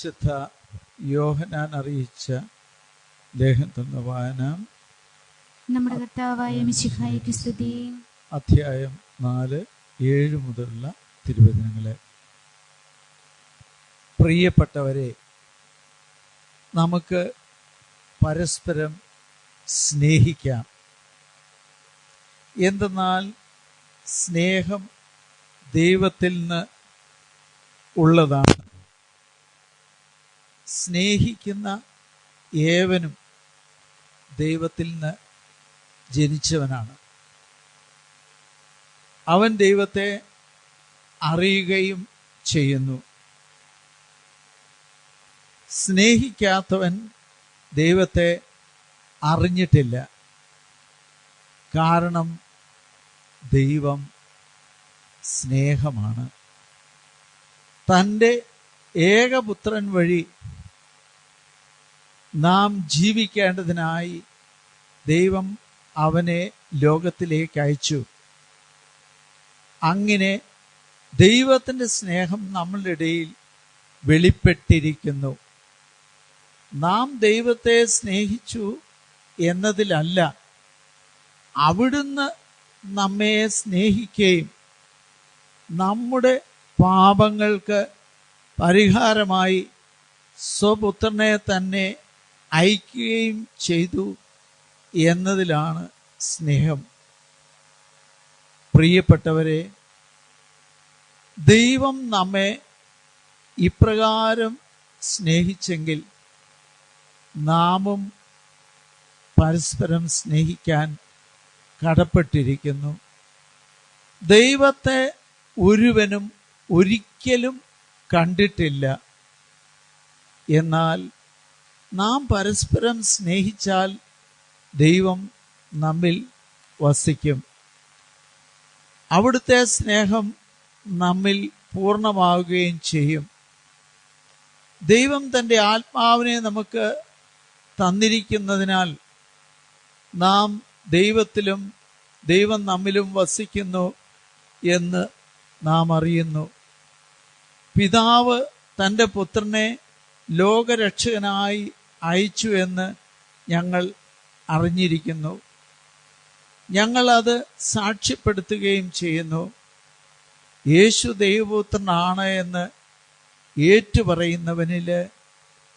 വിശുദ്ധ യോഹന്നാൻ അറിയിച്ച ലേഖനത്തിൽ നിന്ന് വായന. നമ്മുടെ കർത്താവായ മിശിഹായ്ക്ക് സ്തുതി. അധ്യായം 4:7 മുതലുള്ള തിരുവചനങ്ങളെ. പ്രിയപ്പെട്ടവരെ, നമുക്ക് പരസ്പരം സ്നേഹിക്കാം. എന്തെന്നാൽ സ്നേഹം ദൈവത്തിൽ നിന്ന് ഉള്ളതാണ്. സ്നേഹിക്കുന്ന ഏവനും ദൈവത്തിൽ നിന്ന് ജനിച്ചവനാണ്. അവൻ ദൈവത്തെ അറിയുകയും ചെയ്യുന്നു. സ്നേഹിക്കാത്തവൻ ദൈവത്തെ അറിഞ്ഞിട്ടില്ല. കാരണം ദൈവം സ്നേഹമാണ്. തൻ്റെ ഏകപുത്രൻ വഴി നാം ജീവിക്കേണ്ടതിനായി ദൈവം അവനെ ലോകത്തിലേക്ക് അയച്ചു. അങ്ങനെ ദൈവത്തിൻ്റെ സ്നേഹം നമ്മളുടെ ഇടയിൽ വെളിപ്പെട്ടിരിക്കുന്നു. നാം ദൈവത്തെ സ്നേഹിച്ചു എന്നതിലല്ല, അവിടുന്ന് നമ്മെ സ്നേഹിക്കുകയും നമ്മുടെ പാപങ്ങൾക്ക് പരിഹാരമായി സ്വപുത്രനെ തന്നെ അയക്കുകയും ചെയ്തു എന്നതിലാണ് സ്നേഹം. പ്രിയപ്പെട്ടവരെ, ദൈവം നമ്മെ ഇപ്രകാരം സ്നേഹിച്ചെങ്കിൽ നാമും പരസ്പരം സ്നേഹിക്കാൻ കടപ്പെട്ടിരിക്കുന്നു. ദൈവത്തെ ഒരുവനും ഒരിക്കലും കണ്ടിട്ടില്ല. എന്നാൽ നാം പരസ്പരം സ്നേഹിച്ചാൽ ദൈവം നമ്മിൽ വസിക്കും. അവിടുത്തെ സ്നേഹം നമ്മിൽ പൂർണ്ണമാവുകയും ചെയ്യും. ദൈവം തൻ്റെ ആത്മാവിനെ നമുക്ക് തന്നിരിക്കുന്നതിനാൽ നാം ദൈവത്തിലും ദൈവം നമ്മിലും വസിക്കുന്നു എന്ന് നാം അറിയുന്നു. പിതാവ് തൻ്റെ പുത്രനെ ലോകരക്ഷകനായി അയച്ചു എന്ന് ഞങ്ങൾ അറിഞ്ഞിരിക്കുന്നു. ഞങ്ങൾ അത് സാക്ഷ്യപ്പെടുത്തുകയും ചെയ്യുന്നു. യേശു ദൈവപുത്രനാണ് എന്ന് ഏറ്റുപറയുന്നവനിൽ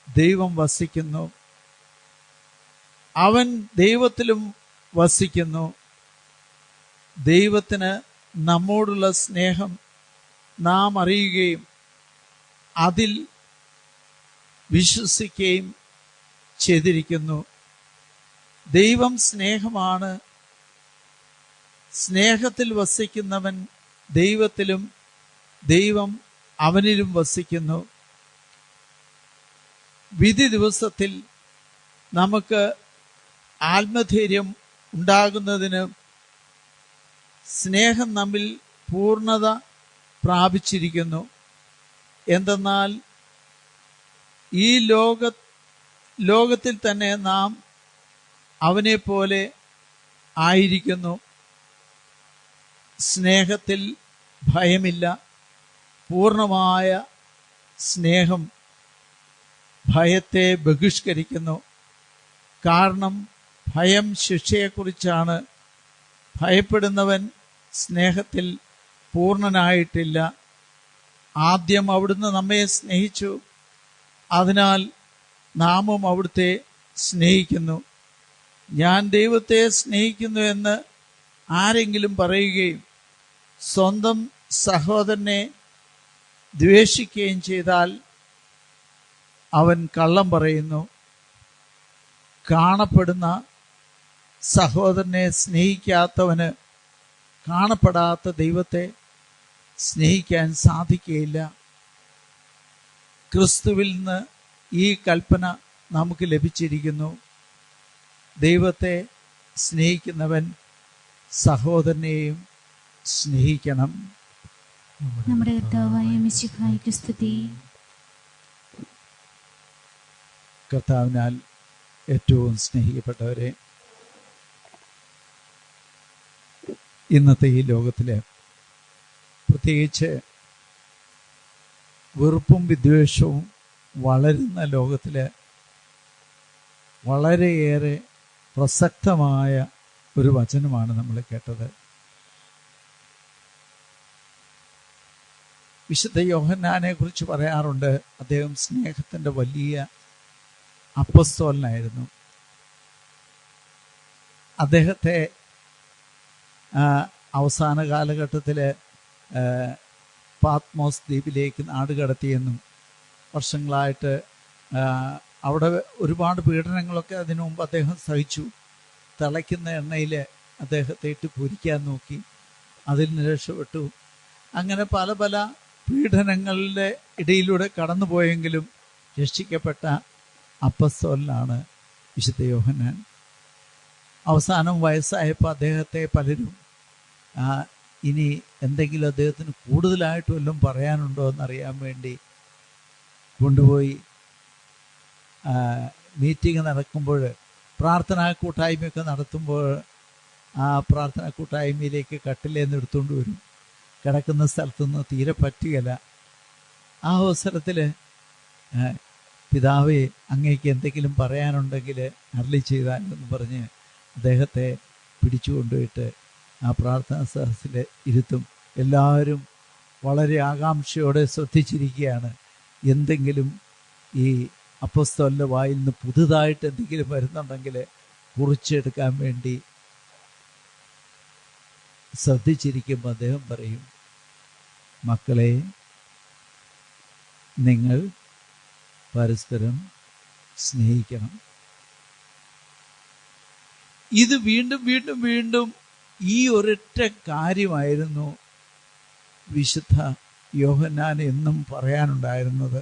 ദൈവം വസിക്കുന്നു. അവൻ ദൈവത്തിലും വസിക്കുന്നു. ദൈവത്തിന് നമ്മോടുള്ള സ്നേഹം നാം അറിയുകയും അതിൽ വിശ്വസിക്കുകയും ചെയ്തിരിക്കുന്നു. ദൈവം സ്നേഹമാണ്. സ്നേഹത്തിൽ വസിക്കുന്നവൻ ദൈവത്തിലും ദൈവം അവനിലും വസിക്കുന്നു. വിധി ദിവസത്തിൽ നമുക്ക് ആത്മധൈര്യം ഉണ്ടാകുന്നതിന് സ്നേഹം നമ്മിൽ പൂർണ്ണത പ്രാപിച്ചിരിക്കുന്നു. എന്തെന്നാൽ ഈ ലോകത്തിൽ തന്നെ നാം അവനെ പോലെ ആയിരിക്കുന്നു. സ്നേഹത്തിൽ ഭയമില്ല. പൂർണ്ണമായ സ്നേഹം ഭയത്തെ ബഹിഷ്കരിക്കുന്നു. കാരണം ഭയം ശിക്ഷയെക്കുറിച്ചാണ്. ഭയപ്പെടുന്നവൻ സ്നേഹത്തിൽ പൂർണ്ണനായിട്ടില്ല. ആദ്യം അവിടുന്ന് നമ്മെ സ്നേഹിച്ചു. അതിനാൽ നാമും അവിടുത്തെ സ്നേഹിക്കുന്നു. ഞാൻ ദൈവത്തെ സ്നേഹിക്കുന്നു എന്ന് ആരെങ്കിലും പറയുകയും സ്വന്തം സഹോദരനെ ദ്വേഷിക്കുകയും ചെയ്താൽ അവൻ കള്ളം പറയുന്നു. കാണപ്പെടുന്ന സഹോദരനെ സ്നേഹിക്കാത്തവന് കാണപ്പെടാത്ത ദൈവത്തെ സ്നേഹിക്കാൻ സാധിക്കുകയില്ല. ക്രിസ്തുവിൽ നിന്ന് ഈ കൽപ്പന നമുക്ക് ലഭിച്ചിരിക്കുന്നു. ദൈവത്തെ സ്നേഹിക്കുന്നവൻ സഹോദരനെയും സ്നേഹിക്കണം. നമ്മുടെ കർത്താവായ മിശിഹായ്ക്ക് സ്തുതി. കർത്താവിനാൽ ഏറ്റവും സ്നേഹിക്കപ്പെട്ടവരെ, ഇന്നത്തെ ഈ ലോകത്തിലെ പ്രത്യേകിച്ച് വെറുപ്പും വിദ്വേഷവും വളരുന്ന ലോകത്തിൽ വളരെയേറെ പ്രസക്തമായ ഒരു വചനമാണ് നമ്മൾ കേട്ടത്. വിശുദ്ധ യോഹന്നാനെ കുറിച്ച് പറയാറുണ്ട്, അദ്ദേഹം സ്നേഹത്തിൻ്റെ വലിയ അപ്പസ്തോലനായിരുന്നു. അദ്ദേഹത്തെ അവസാന കാലഘട്ടത്തിൽ പാത്മോസ് ദ്വീപിലേക്ക് നാടുകടത്തിയെന്നും വർഷങ്ങളായിട്ട് അവിടെ ഒരുപാട് പീഡനങ്ങളൊക്കെ അതിനു മുമ്പ് അദ്ദേഹം സഹിച്ചു. തിളയ്ക്കുന്ന എണ്ണയിൽ അദ്ദേഹത്തെ ഇട്ട് പൊരിക്കാൻ നോക്കി, അതിൽ നിന്ന് രക്ഷപ്പെട്ടു. അങ്ങനെ പല പല പീഡനങ്ങളുടെ ഇടയിലൂടെ കടന്നുപോയെങ്കിലും രക്ഷിക്കപ്പെട്ട അപ്പസ്തോലനാണ് വിശുദ്ധ യോഹന്നാൻ. അവസാനം വയസ്സായപ്പോൾ അദ്ദേഹത്തെ പലരും ഇനി എന്തെങ്കിലും അദ്ദേഹത്തിന് കൂടുതലായിട്ട് വല്ലതും പറയാനുണ്ടോ എന്നറിയാൻ വേണ്ടി കൊണ്ടുപോയി മീറ്റിംഗ് നടക്കുമ്പോൾ, പ്രാർത്ഥനാ കൂട്ടായ്മയൊക്കെ നടത്തുമ്പോൾ ആ പ്രാർത്ഥനാ കൂട്ടായ്മയിലേക്ക് കട്ടിലേന്ന് എടുത്തുകൊണ്ട് വരും. കിടക്കുന്ന സ്ഥലത്തുനിന്ന് തീരെ പറ്റുകയില്ല. ആ അവസരത്തിൽ പിതാവേ, അങ്ങേക്ക് എന്തെങ്കിലും പറയാനുണ്ടെങ്കിൽ അരുളി ചെയ്താലെന്ന് പറഞ്ഞ് അദ്ദേഹത്തെ പിടിച്ചു കൊണ്ടുപോയിട്ട് ആ പ്രാർത്ഥനാ സദസ്സിൽ ഇരുത്തും. എല്ലാവരും വളരെ ആകാംക്ഷയോടെ ശ്രദ്ധിച്ചിരിക്കുകയാണ്. എന്തെങ്കിലും ഈ അപ്പോസ്തലന്റെ വായിൽ നിന്ന് പുതുതായിട്ട് എന്തെങ്കിലും വരുന്നുണ്ടെങ്കിൽ കുറിച്ചെടുക്കാൻ വേണ്ടി ശ്രദ്ധിച്ചിരിക്കുമ്പോൾ അദ്ദേഹം പറയും, മക്കളെ, നിങ്ങൾ പരസ്പരം സ്നേഹിക്കണം. ഇത് വീണ്ടും വീണ്ടും വീണ്ടും ഈ ഒരൊറ്റ കാര്യമായിരുന്നു വിശുദ്ധ യോഹന്നാൻ എന്നും പറയാനുണ്ടായിരുന്നത്.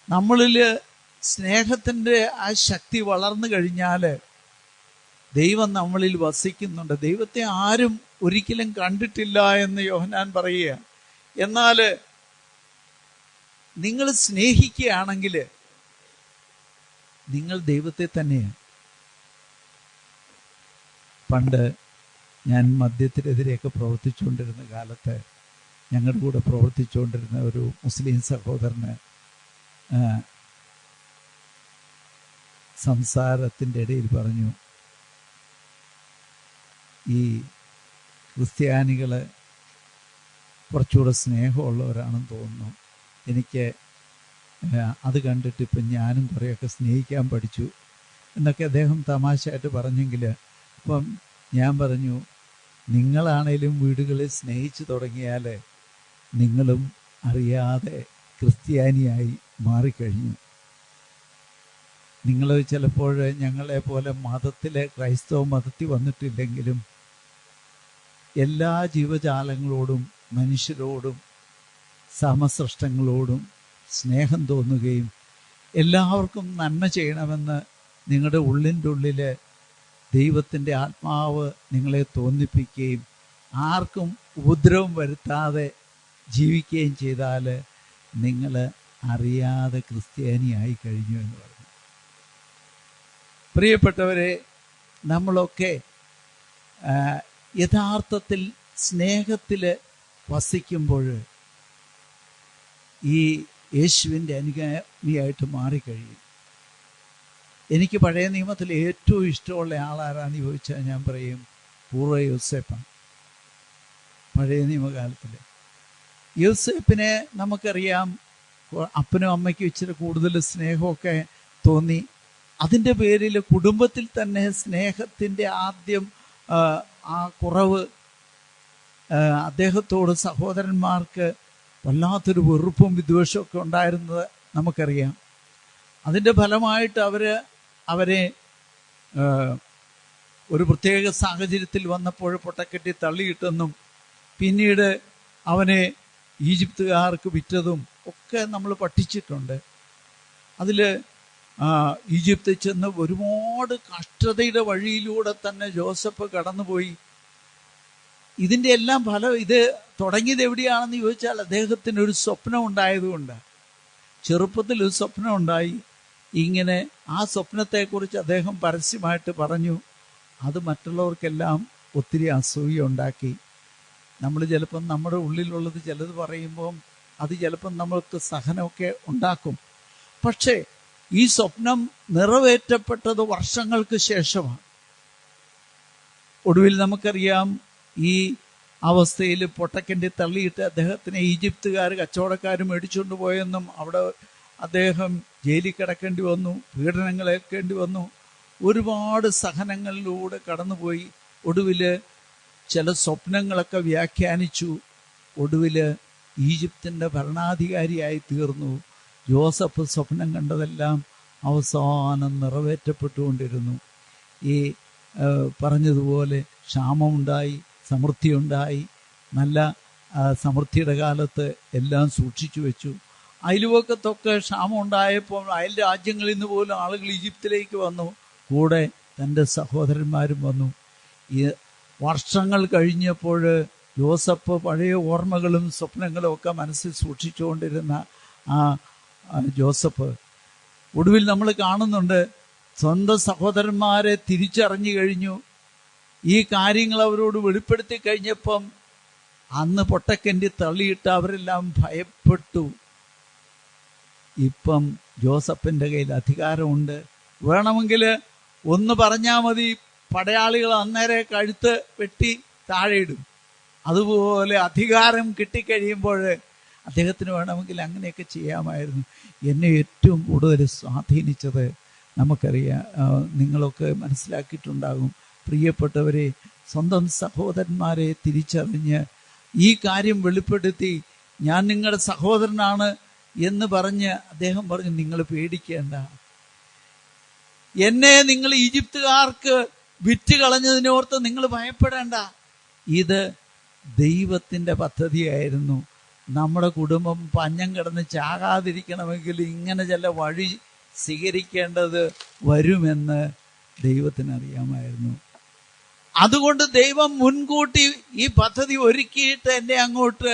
നമ്മളിൽ സ്നേഹത്തിൻ്റെ ആ ശക്തി വളർന്നു കഴിഞ്ഞാൽ ദൈവം നമ്മളിൽ വസിക്കുന്നുണ്ട്. ദൈവത്തെ ആരും ഒരിക്കലും കണ്ടിട്ടില്ല എന്ന് യോഹന്നാൻ പറയുക. എന്നാൽ നിങ്ങൾ സ്നേഹിക്കുകയാണെങ്കിൽ നിങ്ങൾ ദൈവത്തെ തന്നെയാണ്. പണ്ട് ഞാൻ മദ്യത്തിനെതിരെയൊക്കെ പ്രവർത്തിച്ചുകൊണ്ടിരുന്ന കാലത്ത് ഞങ്ങളുടെ കൂടെ പ്രവർത്തിച്ചുകൊണ്ടിരുന്ന ഒരു മുസ്ലിം സഹോദരന് സംസാരത്തിൻ്റെ ഇടയിൽ പറഞ്ഞു, ഈ ക്രിസ്ത്യാനികൾ കുറച്ചുകൂടെ സ്നേഹമുള്ളവരാണെന്ന് തോന്നുന്നു. എനിക്ക് അത് കണ്ടിട്ട് ഇപ്പം ഞാനും കുറേയൊക്കെ സ്നേഹിക്കാൻ പഠിച്ചു എന്നൊക്കെ അദ്ദേഹം തമാശയായിട്ട് പറഞ്ഞെങ്കിൽ, അപ്പം ഞാൻ പറഞ്ഞു, നിങ്ങളാണേലും വീടുകളിൽ സ്നേഹിച്ചു തുടങ്ങിയാൽ നിങ്ങളും അറിയാതെ ക്രിസ്ത്യാനിയായി മാറിക്കഴിഞ്ഞു. നിങ്ങൾ ചിലപ്പോൾ ഞങ്ങളെ പോലെ ക്രൈസ്തവ മതത്തിൽ വന്നിട്ടില്ലെങ്കിലും എല്ലാ ജീവജാലങ്ങളോടും മനുഷ്യരോടും സമസൃഷ്ടങ്ങളോടും സ്നേഹം തോന്നുകയും എല്ലാവർക്കും നന്മ ചെയ്യണമെന്ന് നിങ്ങളുടെ ഉള്ളിൻ്റെ ഉള്ളിൽ ദൈവത്തിൻ്റെ ആത്മാവ് നിങ്ങളെ തോന്നിപ്പിക്കുകയും ആർക്കും ഉപദ്രവം വരുത്താതെ ജീവിക്കുകയും ചെയ്താൽ നിങ്ങൾ അറിയാതെ ക്രിസ്ത്യാനിയായി കഴിഞ്ഞു എന്ന് പറഞ്ഞു. പ്രിയപ്പെട്ടവരെ, നമ്മളൊക്കെ യഥാർത്ഥത്തിൽ സ്നേഹത്തിൽ വസിക്കുമ്പോൾ ഈ യേശുവിൻ്റെ അനുഗാമിയായിട്ട് മാറിക്കഴിയും. എനിക്ക് പഴയ നിയമത്തിൽ ഏറ്റവും ഇഷ്ടമുള്ള ആളാരാന്ന് ചോദിച്ചാൽ ഞാൻ പറയും പൂർവ്വ യോസേപ്പാണ്. പഴയ നിയമകാലത്തിൽ യോസേപ്പിനെ നമുക്കറിയാം, അപ്പനും അമ്മയ്ക്കും ഇച്ചിരി കൂടുതൽ സ്നേഹമൊക്കെ തോന്നി. അതിൻ്റെ പേരിൽ കുടുംബത്തിൽ തന്നെ സ്നേഹത്തിൻ്റെ ആദ്യം ആ കുറവ്, അദ്ദേഹത്തോട് സഹോദരന്മാർക്ക് വല്ലാത്തൊരു വെറുപ്പും വിദ്വേഷമൊക്കെ ഉണ്ടായിരുന്നത് നമുക്കറിയാം. അതിൻ്റെ ഫലമായിട്ട് അവരെ ഒരു പ്രത്യേക സാഹചര്യത്തിൽ വന്നപ്പോൾ പൊട്ടക്കെട്ടി തള്ളിയിട്ടെന്നും പിന്നീട് അവനെ ഈജിപ്തുകാർക്ക് വിറ്റതും ഒക്കെ നമ്മൾ പഠിച്ചിട്ടുണ്ട്. അതിൽ ഈജിപ്തിൽ ചെന്ന് ഒരുപാട് കഷ്ടതയുടെ വഴിയിലൂടെ തന്നെ ജോസഫ് കടന്നുപോയി. ഇതിൻ്റെ എല്ലാം ഫലം, ഇത് തുടങ്ങിയത് എവിടെയാണെന്ന് ചോദിച്ചാൽ അദ്ദേഹത്തിനൊരു സ്വപ്നം ഉണ്ടായതുകൊണ്ട്. ചെറുപ്പത്തിൽ ഒരു സ്വപ്നം ഉണ്ടായി. ഇങ്ങനെ ആ സ്വപ്നത്തെക്കുറിച്ച് അദ്ദേഹം പരസ്യമായിട്ട് പറഞ്ഞു. അത് മറ്റുള്ളവർക്കെല്ലാം ഒത്തിരി അസൂയ ഉണ്ടാക്കി. നമ്മൾ ചിലപ്പം നമ്മുടെ ഉള്ളിലുള്ളത് ചിലത് പറയുമ്പം അത് ചിലപ്പം നമ്മൾക്ക് സഹനമൊക്കെ ഉണ്ടാക്കും. പക്ഷേ ഈ സ്വപ്നം നിറവേറ്റപ്പെട്ടത് വർഷങ്ങൾക്ക് ശേഷമാണ്. ഒടുവിൽ നമുക്കറിയാം, ഈ അവസ്ഥയിൽ പൊട്ടക്കിൻ്റെ തള്ളിയിട്ട് അദ്ദേഹത്തിനെ ഈജിപ്തുകാർ കച്ചവടക്കാർ മേടിച്ചുകൊണ്ട് പോയെന്നും അവിടെ അദ്ദേഹം ജയിലിൽ കിടക്കേണ്ടി വന്നു, പീഡനങ്ങളേൽക്കേണ്ടി വന്നു, ഒരുപാട് സഹനങ്ങളിലൂടെ കടന്നുപോയി. ഒടുവിൽ ചില സ്വപ്നങ്ങളൊക്കെ വ്യാഖ്യാനിച്ചു. ഒടുവിൽ ഈജിപ്തിൻ്റെ ഭരണാധികാരിയായി തീർന്നു. ജോസഫ് സ്വപ്നം കണ്ടതെല്ലാം അവസാനം നിറവേറ്റപ്പെട്ടുകൊണ്ടിരുന്നു. ഈ പറഞ്ഞതുപോലെ ക്ഷാമമുണ്ടായി, സമൃദ്ധിയുണ്ടായി. നല്ല സമൃദ്ധിയുടെ കാലത്ത് എല്ലാം സൂക്ഷിച്ചു വെച്ചു. അയൽവക്കത്തൊക്കെ ക്ഷാമം ഉണ്ടായപ്പോൾ അയൽ രാജ്യങ്ങളിൽ നിന്ന് പോലും ആളുകൾ ഈജിപ്തിലേക്ക് വന്നു. കൂടെ തൻ്റെ സഹോദരന്മാരും വന്നു. ഈ വർഷങ്ങൾ കഴിഞ്ഞപ്പോൾ ജോസഫ് പഴയ ഓർമ്മകളും സ്വപ്നങ്ങളും ഒക്കെ മനസ്സിൽ സൂക്ഷിച്ചുകൊണ്ടിരുന്ന ആ ജോസഫ് ഒടുവിൽ നമ്മൾ കാണുന്നുണ്ട്, സ്വന്തം സഹോദരന്മാരെ തിരിച്ചറിഞ്ഞു കഴിഞ്ഞു. ഈ കാര്യങ്ങൾ അവരോട് വെളിപ്പെടുത്തി കഴിഞ്ഞപ്പം അന്ന് പൊട്ടക്കിൻ്റെ തള്ളിയിട്ട് അവരെല്ലാം ഭയപ്പെട്ടു. ഇപ്പം ജോസഫിൻ്റെ കയ്യിൽ അധികാരമുണ്ട്. വേണമെങ്കിൽ ഒന്ന് പറഞ്ഞാൽ മതി, പടയാളികൾ അന്നേരം കഴുത്ത് വെട്ടി താഴെയിടും. അതുപോലെ അധികാരം കിട്ടിക്കഴിയുമ്പോൾ അദ്ദേഹത്തിന് വേണമെങ്കിൽ അങ്ങനെയൊക്കെ ചെയ്യാമായിരുന്നു. എന്നെ ഏറ്റവും കൂടുതൽ സ്വാധീനിച്ചത് നമുക്കറിയാം, നിങ്ങളൊക്കെ മനസ്സിലാക്കിയിട്ടുണ്ടാകും പ്രിയപ്പെട്ടവരെ, സ്വന്തം സഹോദരന്മാരെ തിരിച്ചറിഞ്ഞ് ഈ കാര്യം വെളിപ്പെടുത്തി ഞാൻ നിങ്ങളുടെ സഹോദരനാണ് എന്ന് പറഞ്ഞ് അദ്ദേഹം പറഞ്ഞു, നിങ്ങൾ പേടിക്കേണ്ട, എന്നെ നിങ്ങൾ ഈജിപ്തുകാർക്ക് വിറ്റ് കളഞ്ഞതിനോർത്ത് നിങ്ങൾ ഭയപ്പെടേണ്ട. ഇത് ദൈവത്തിൻ്റെ പദ്ധതിയായിരുന്നു. നമ്മുടെ കുടുംബം പഞ്ഞം കിടന്ന് ചാകാതിരിക്കണമെങ്കിൽ ഇങ്ങനെ ചില വഴി സ്വീകരിക്കേണ്ടത് വരുമെന്ന് ദൈവത്തിനറിയാമായിരുന്നു. അതുകൊണ്ട് ദൈവം മുൻകൂട്ടി ഈ പദ്ധതി ഒരുക്കിയിട്ട് എന്നെ അങ്ങോട്ട്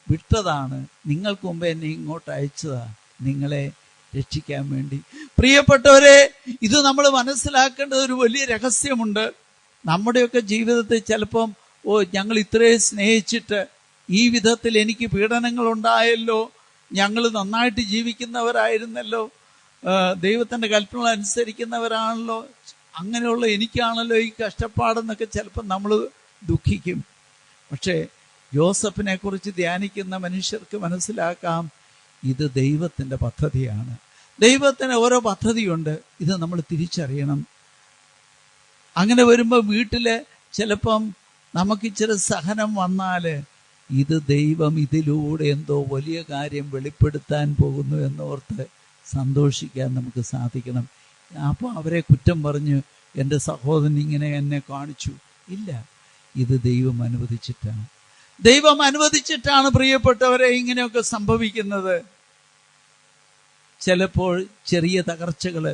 വിട്ടതാണ്. നിങ്ങൾക്ക് മുമ്പ് എന്നെ ഇങ്ങോട്ട് അയച്ചതാണ്, നിങ്ങളെ രക്ഷിക്കാൻ വേണ്ടി. പ്രിയപ്പെട്ടവരെ, ഇത് നമ്മൾ മനസ്സിലാക്കേണ്ടത് ഒരു വലിയ രഹസ്യമുണ്ട്. നമ്മുടെയൊക്കെ ജീവിതത്തിൽ ചിലപ്പം ഞങ്ങൾ ഇത്രയും സ്നേഹിച്ചിട്ട് ഈ വിധത്തിൽ എനിക്ക് പീഡനങ്ങൾ ഉണ്ടായല്ലോ, ഞങ്ങൾ നന്നായിട്ട് ജീവിക്കുന്നവരായിരുന്നല്ലോ, ദൈവത്തിൻ്റെ കൽപ്പനകൾ അനുസരിക്കുന്നവരാണല്ലോ, അങ്ങനെയുള്ള എനിക്കാണല്ലോ ഈ കഷ്ടപ്പാടെന്നൊക്കെ ചിലപ്പം നമ്മൾ ദുഃഖിക്കും. പക്ഷേ ജോസഫിനെ കുറിച്ച് ധ്യാനിക്കുന്ന മനുഷ്യർക്ക് മനസ്സിലാക്കാം, ഇത് ദൈവത്തിൻ്റെ പദ്ധതിയാണ്. ദൈവത്തിന് ഓരോ പദ്ധതിയുണ്ട്, ഇത് നമ്മൾ തിരിച്ചറിയണം. അങ്ങനെ വരുമ്പോൾ വീട്ടിൽ ചിലപ്പം നമുക്കിച്ചിരി സഹനം വന്നാൽ ഇത് ദൈവം ഇതിലൂടെ എന്തോ വലിയ കാര്യം വെളിപ്പെടുത്താൻ പോകുന്നു എന്നോർത്ത് സന്തോഷിക്കാൻ നമുക്ക് സാധിക്കണം. അപ്പോൾ അവരെ കുറ്റം പറഞ്ഞ് എൻ്റെ സഹോദരൻ ഇങ്ങനെ എന്നെ കാണിച്ചു, ഇല്ല, ഇത് ദൈവം അനുവദിച്ചിട്ടാണ്. ദൈവം അനുവദിച്ചിട്ടാണ് പ്രിയപ്പെട്ടവരെ ഇങ്ങനെയൊക്കെ സംഭവിക്കുന്നത്. ചിലപ്പോൾ ചെറിയ തകർച്ചകൾ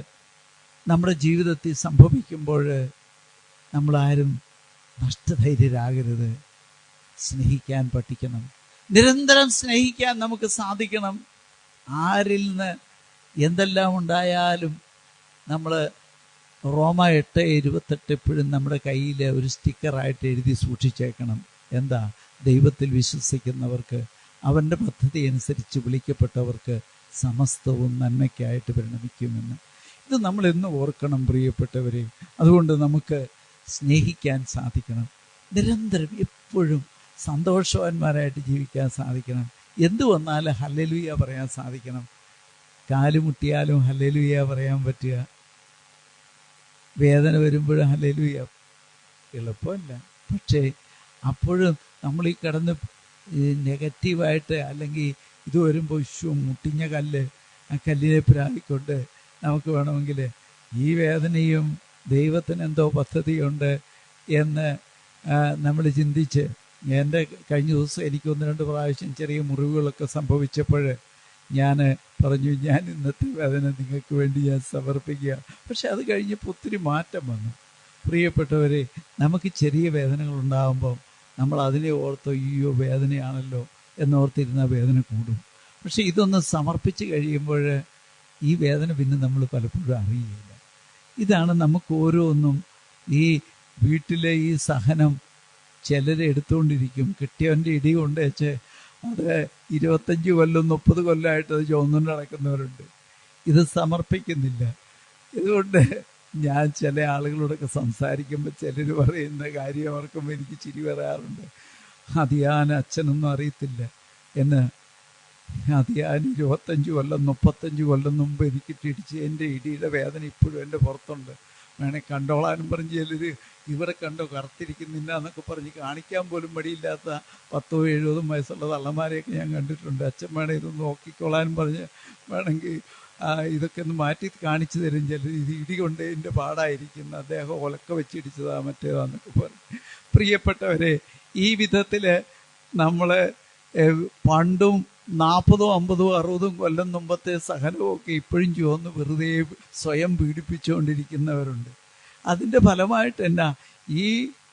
നമ്മുടെ ജീവിതത്തിൽ സംഭവിക്കുമ്പോൾ നമ്മളാരും നഷ്ടധൈര്യരാകരുത്. സ്നേഹിക്കാൻ പഠിക്കണം, നിരന്തരം സ്നേഹിക്കാൻ നമുക്ക് സാധിക്കണം. ആരിൽ നിന്ന് എന്തെല്ലാം ഉണ്ടായാലും നമ്മൾ റോമ 8:28 എപ്പോഴും നമ്മുടെ കയ്യിൽ ഒരു സ്റ്റിക്കറായിട്ട് എഴുതി സൂക്ഷിച്ചേക്കണം. എന്താ? ദൈവത്തിൽ വിശ്വസിക്കുന്നവർക്ക്, അവൻ്റെ പദ്ധതി അനുസരിച്ച് വിളിക്കപ്പെട്ടവർക്ക് സമസ്തവും നന്മയ്ക്കായിട്ട് പരിണമിക്കുമെന്ന്. ഇത് നമ്മൾ എന്നും ഓർക്കണം പ്രിയപ്പെട്ടവരെ. അതുകൊണ്ട് നമുക്ക് സ്നേഹിക്കാൻ സാധിക്കണം, നിരന്തരം എപ്പോഴും സന്തോഷവാന്മാരായിട്ട് ജീവിക്കാൻ സാധിക്കണം. എന്തു വന്നാലും ഹല്ലേലൂയ പറയാൻ സാധിക്കണം. കാലുമുട്ടിയാലും ഹല്ലേലൂയ പറയാൻ പറ്റുക, വേദന വരുമ്പോഴും ഹല്ലേലൂയ. എളുപ്പമല്ല, പക്ഷേ അപ്പോഴും നമ്മൾ ഈ കിടന്ന് നെഗറ്റീവായിട്ട് അല്ലെങ്കിൽ ഇത് വരുമ്പോൾ മുട്ടിഞ്ഞ കല്ല്, ആ കല്ലിനെ പ്രാപിക്കൊണ്ട് നമുക്ക് വേണമെങ്കിൽ ഈ വേദനയും ദൈവത്തിന് എന്തോ പദ്ധതിയുണ്ട് എന്ന് നമ്മൾ ചിന്തിച്ച്, എൻ്റെ കഴിഞ്ഞ ദിവസം എനിക്ക് 1-2 പ്രാവശ്യം ചെറിയ മുറിവുകളൊക്കെ സംഭവിച്ചപ്പോൾ ഞാൻ പറഞ്ഞു, ഞാൻ ഇന്നത്തെ വേദന നിങ്ങൾക്ക് വേണ്ടി ഞാൻ സമർപ്പിക്കുക. പക്ഷെ അത് കഴിഞ്ഞപ്പോൾ ഒത്തിരി മാറ്റം വന്നു. പ്രിയപ്പെട്ടവരെ, നമുക്ക് ചെറിയ വേദനകൾ ഉണ്ടാകുമ്പോൾ നമ്മൾ അതിനെ ഓർത്ത് അയ്യോ വേദനയാണല്ലോ എന്നോർത്തിരുന്ന വേദന കൂടും. പക്ഷെ ഇതൊന്ന് സമർപ്പിച്ച് കഴിയുമ്പോൾ ഈ വേദന പിന്നെ നമ്മൾ പലപ്പോഴും അറിയുകയില്ല. ഇതാണ് നമുക്ക് ഓരോന്നും ഈ വീട്ടിലെ ഈ സഹനം ചിലർ എടുത്തുകൊണ്ടിരിക്കും. കിട്ടിയവൻ്റെ ഇടി കൊണ്ട് വെച്ച് അത് 25 കൊല്ലം 30 കൊല്ലമായിട്ട് അത് ചുവന്നുകൊണ്ട് നടക്കുന്നവരുണ്ട്. ഇത് സമർപ്പിക്കുന്നില്ല. ഇതുകൊണ്ട് ഞാൻ ചില ആളുകളോടൊക്കെ സംസാരിക്കുമ്പോൾ ചിലർ പറയുന്ന കാര്യം ഓർക്കുമ്പോൾ എനിക്ക് ചിരി വരാറുണ്ട്. അതിയാൻ അച്ഛനൊന്നും അറിയത്തില്ല എന്ന്. അതിയാൻ 25 കൊല്ലം 35 കൊല്ലം മുമ്പ് എനിക്ക് ഇടിച്ച് എൻ്റെ ഇടിയുടെ വേദന ഇപ്പോഴും എൻ്റെ പുറത്തുണ്ട്. വേണേൽ കണ്ടോളാനും പറഞ്ഞ് ചിലർ ഇവരെ കണ്ടോ കറുത്തിരിക്കുന്നില്ല എന്നൊക്കെ പറഞ്ഞ് കാണിക്കാൻ പോലും മടിയില്ലാത്ത 10-70 വയസ്സുള്ള തള്ളമാരെയൊക്കെ ഞാൻ കണ്ടിട്ടുണ്ട്. അച്ഛൻ വേണേൽ ഇതൊന്ന് നോക്കിക്കോളാനും പറഞ്ഞ് വേണമെങ്കിൽ ഇതൊക്കെ ഒന്ന് മാറ്റി കാണിച്ചു തരും. ചിലർ ഇത് ഇടി കൊണ്ട് എൻ്റെ പാടായിരിക്കുന്ന അദ്ദേഹം ഒലക്ക വെച്ചിടിച്ചതാ മറ്റേതാന്നൊക്കെ പറയും. പ്രിയപ്പെട്ടവരെ, ഈ വിധത്തിൽ നമ്മൾ പണ്ടും 40, 50, 60 കൊല്ലം മുമ്പത്തെ സഹനമൊക്കെ ഇപ്പോഴും ചുവന്ന് വെറുതെ സ്വയം പീഡിപ്പിച്ചുകൊണ്ടിരിക്കുന്നവരുണ്ട്. അതിൻ്റെ ഫലമായിട്ട് എന്നാ, ഈ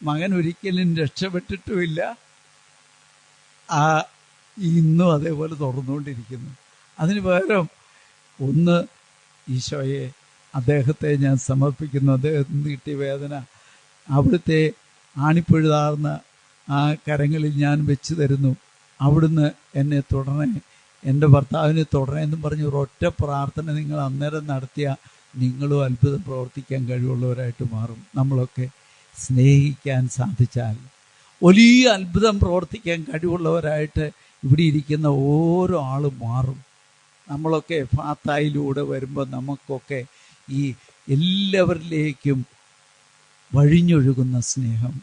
മകൻ ഒരിക്കലും രക്ഷപ്പെട്ടിട്ടുമില്ല, ഇന്നും അതേപോലെ തുടർന്നുകൊണ്ടിരിക്കുന്നു. അതിന് പകരം ഒന്ന് ഈശോയെ, അദ്ദേഹത്തെ ഞാൻ സമർപ്പിക്കുന്നു. അദ്ദേഹത്തിന് കിട്ടിയ വേദന അവിടുത്തെ ആണിപ്പൊഴുതാർന്ന ആ കരങ്ങളിൽ ഞാൻ വെച്ച് തരുന്നു. അവിടുന്ന് എന്നെ തുടരണേ, എൻ്റെ ഭർത്താവിനെ തുടരണേ എന്നും പറഞ്ഞ് ഒരൊറ്റ പ്രാർത്ഥന നിങ്ങൾ അന്നേരം നടത്തിയ നിങ്ങളും അത്ഭുതം പ്രവർത്തിക്കാൻ കഴിവുള്ളവരായിട്ട് മാറും. നമ്മളൊക്കെ സ്നേഹിക്കാൻ സാധിച്ചാൽ വലിയ അത്ഭുതം പ്രവർത്തിക്കാൻ കഴിവുള്ളവരായിട്ട് ഇവിടെ ഇരിക്കുന്ന ഓരോ ആളും മാറും. നമ്മളൊക്കെ ഫാത്തായിലൂടെ വരുമ്പോൾ നമുക്കൊക്കെ ഈ എല്ലാവരിലേക്കും വഴിഞ്ഞൊഴുകുന്ന സ്നേഹം,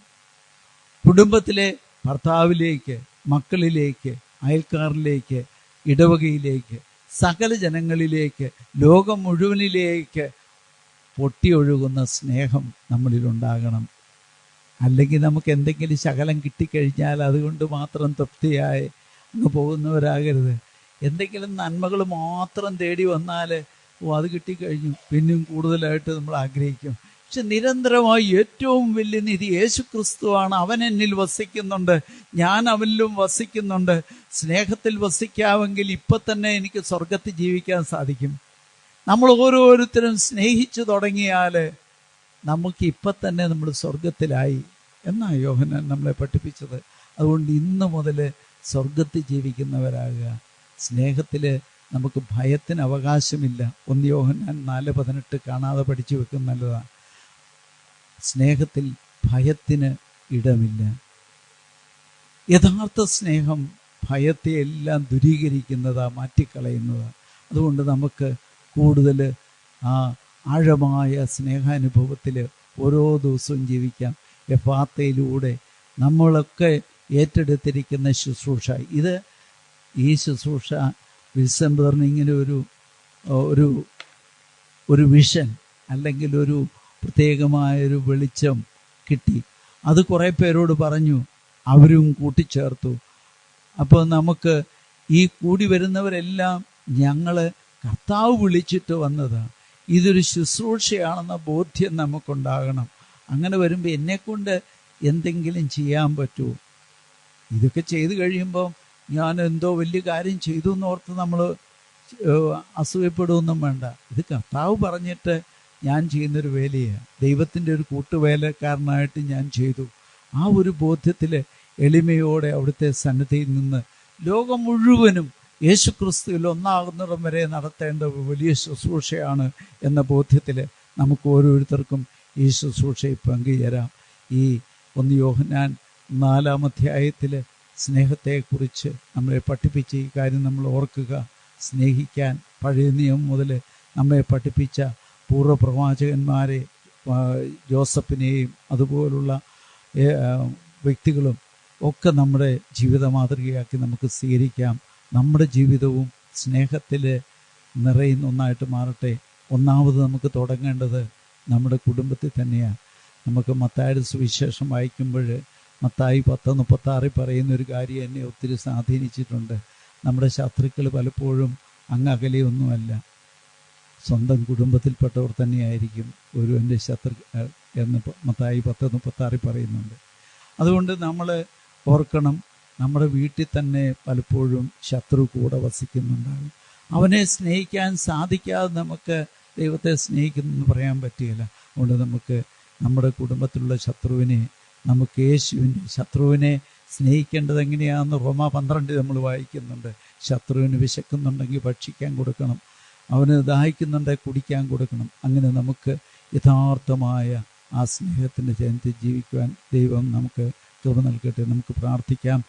കുടുംബത്തിലെ ഭർത്താവിലേക്ക്, മക്കളിലേക്ക്, അയൽക്കാരിലേക്ക്, ഇടവകയിലേക്ക്, സകല ജനങ്ങളിലേക്ക്, ലോകം മുഴുവനിലേക്ക് പൊട്ടിയൊഴുകുന്ന സ്നേഹം നമ്മളിലുണ്ടാകണം. അല്ലെങ്കിൽ നമുക്ക് എന്തെങ്കിലും ശകലം കിട്ടിക്കഴിഞ്ഞാൽ അതുകൊണ്ട് മാത്രം തൃപ്തിയായി അങ്ങ് പോകുന്നവരാകരുത്. എന്തെങ്കിലും നന്മകൾ മാത്രം തേടി വന്നാൽ അത് കിട്ടിക്കഴിഞ്ഞു, പിന്നെയും കൂടുതലായിട്ട് നമ്മൾ ആഗ്രഹിക്കും. പക്ഷെ നിരന്തരമായി ഏറ്റവും വലിയ നിധി യേശു ക്രിസ്തുവാണ്. അവൻ എന്നിൽ വസിക്കുന്നുണ്ട്, ഞാൻ അവനിലും വസിക്കുന്നുണ്ട്. സ്നേഹത്തിൽ വസിക്കാമെങ്കിൽ ഇപ്പം തന്നെ എനിക്ക് സ്വർഗത്തിൽ ജീവിക്കാൻ സാധിക്കും. നമ്മൾ ഓരോരുത്തരും സ്നേഹിച്ചു തുടങ്ങിയാൽ നമുക്ക് ഇപ്പം തന്നെ നമ്മൾ സ്വർഗത്തിലായി എന്നാണ് യോഹന്നാൻ നമ്മളെ പഠിപ്പിച്ചത്. അതുകൊണ്ട് ഇന്ന് മുതൽ സ്വർഗത്തിൽ ജീവിക്കുന്നവരാകുക. സ്നേഹത്തിൽ നമുക്ക് ഭയത്തിന് അവകാശമില്ല. 1 യോഹന്നാൻ 4:18 കാണാതെ പഠിച്ചു വെക്കുന്ന നല്ലതാണ്. സ്നേഹത്തിൽ ഭയത്തിന് ഇടമില്ല. യഥാർത്ഥ സ്നേഹം ഭയത്തെ എല്ലാം ദൂരീകരിക്കുന്നതാ, മാറ്റിക്കളയുന്നതാ. അതുകൊണ്ട് നമുക്ക് കൂടുതൽ ആ ആഴമായ സ്നേഹാനുഭവത്തിൽ ഓരോ ദിവസവും ജീവിക്കാം. എഫാത്തയിലൂടെ നമ്മളൊക്കെ ഏറ്റെടുത്തിരിക്കുന്ന ശുശ്രൂഷ ഇത്. ഈ ശുശ്രൂഷ വിൽസൺ ബ്രദറിന് ഇങ്ങനെ ഒരു വിഷൻ അല്ലെങ്കിൽ ഒരു പ്രത്യേകമായൊരു വെളിച്ചം കിട്ടി. അത് കുറേ പേരോട് പറഞ്ഞു, അവരും കൂട്ടിച്ചേർത്തു. അപ്പോൾ നമുക്ക് ഈ കൂടി വരുന്നവരെല്ലാം ഞങ്ങൾ കർത്താവ് വിളിച്ചിട്ട് വന്നതാണ്, ഇതൊരു ശുശ്രൂഷയാണെന്ന ബോധ്യം നമുക്കുണ്ടാകണം. അങ്ങനെ വരുമ്പോൾ എന്നെക്കൊണ്ട് എന്തെങ്കിലും ചെയ്യാൻ പറ്റുമോ? ഇതൊക്കെ ചെയ്തു കഴിയുമ്പോൾ ഞാൻ എന്തോ വലിയ കാര്യം ചെയ്തു എന്നോർത്ത് നമ്മൾ അസൂയപ്പെടുകയൊന്നും വേണ്ട. ഇത് കർത്താവ് പറഞ്ഞിട്ട് ഞാൻ ചെയ്യുന്നൊരു വേലയാണ്, ദൈവത്തിൻ്റെ ഒരു കൂട്ടുവേലക്കാരനായിട്ട് ഞാൻ ചെയ്തു. ആ ഒരു ബോധ്യത്തിൽ എളിമയോടെ അവിടുത്തെ സന്നിധിയിൽ നിന്ന് ലോകം മുഴുവനും യേശു ക്രിസ്തുവിൽ ഒന്നാകുന്നിടം വരെ നടത്തേണ്ട വലിയ ശുശ്രൂഷയാണ് എന്ന ബോധ്യത്തിൽ നമുക്ക് ഓരോരുത്തർക്കും ഈ ശുശ്രൂഷയിൽ പങ്കുചേരാം. ഈ 1 യോഹന്നാൻ 4-ാം അധ്യായത്തിൽ സ്നേഹത്തെക്കുറിച്ച് നമ്മളെ പഠിപ്പിച്ച ഈ കാര്യം നമ്മൾ ഓർക്കുക. സ്നേഹിക്കാൻ പഴയ നിയമം മുതൽ നമ്മെ പഠിപ്പിച്ച പൂർവ്വപ്രവാചകന്മാരെ, ജോസഫിനെയും അതുപോലുള്ള വ്യക്തികളും ഒക്കെ നമ്മുടെ ജീവിത മാതൃകയാക്കി നമുക്ക് സ്വീകരിക്കാം. നമ്മുടെ ജീവിതവും സ്നേഹത്തിൽ നിറയുന്ന ഒന്നായിട്ട് മാറട്ടെ. ഒന്നാമത് നമുക്ക് തുടങ്ങേണ്ടത് നമ്മുടെ കുടുംബത്തിൽ തന്നെയാണ്. നമുക്ക് മത്തായിയുടെ സുവിശേഷം വായിക്കുമ്പോൾ മത്തായി 10:36 പറയുന്ന ഒരു കാര്യം എന്നെ ഒത്തിരി സ്വാധീനിച്ചിട്ടുണ്ട്. നമ്മുടെ ശത്രുക്കൾ പലപ്പോഴും അങ്ങ് അകലെയൊന്നുമല്ല, സ്വന്തം കുടുംബത്തിൽപ്പെട്ടവർ തന്നെയായിരിക്കും ഒരുവൻ്റെ ശത്രു എന്ന് മത്തായി 10:36 പറയുന്നുണ്ട്. അതുകൊണ്ട് നമ്മൾ ഓർക്കണം, നമ്മുടെ വീട്ടിൽ തന്നെ പലപ്പോഴും ശത്രു കൂടെ വസിക്കുന്നുണ്ടാകും. അവനെ സ്നേഹിക്കാൻ സാധിക്കാതെ നമുക്ക് ദൈവത്തെ സ്നേഹിക്കുന്നെന്ന് പറയാൻ പറ്റുകയില്ല. അതുകൊണ്ട് നമുക്ക് നമ്മുടെ കുടുംബത്തിലുള്ള ശത്രുവിനെ, നമുക്ക് യേശുവിൻ്റെ ശത്രുവിനെ സ്നേഹിക്കേണ്ടത് എങ്ങനെയാണെന്ന് റോമ 12 നമ്മൾ വായിക്കുന്നുണ്ട്. ശത്രുവിന് വിശക്കുന്നുണ്ടെങ്കിൽ ഭക്ഷിക്കാൻ കൊടുക്കണം, അവന് ദാഹിക്കുന്നുണ്ടെങ്കിൽ കുടിക്കാൻ കൊടുക്കണം. അങ്ങനെ നമുക്ക് യഥാർത്ഥമായ ആ സ്നേഹത്തിൻ്റെ ജനത്തിൽ ജീവിക്കുവാൻ ദൈവം നമുക്ക് കൃപ നൽകട്ടെ. നമുക്ക് പ്രാർത്ഥിക്കാം.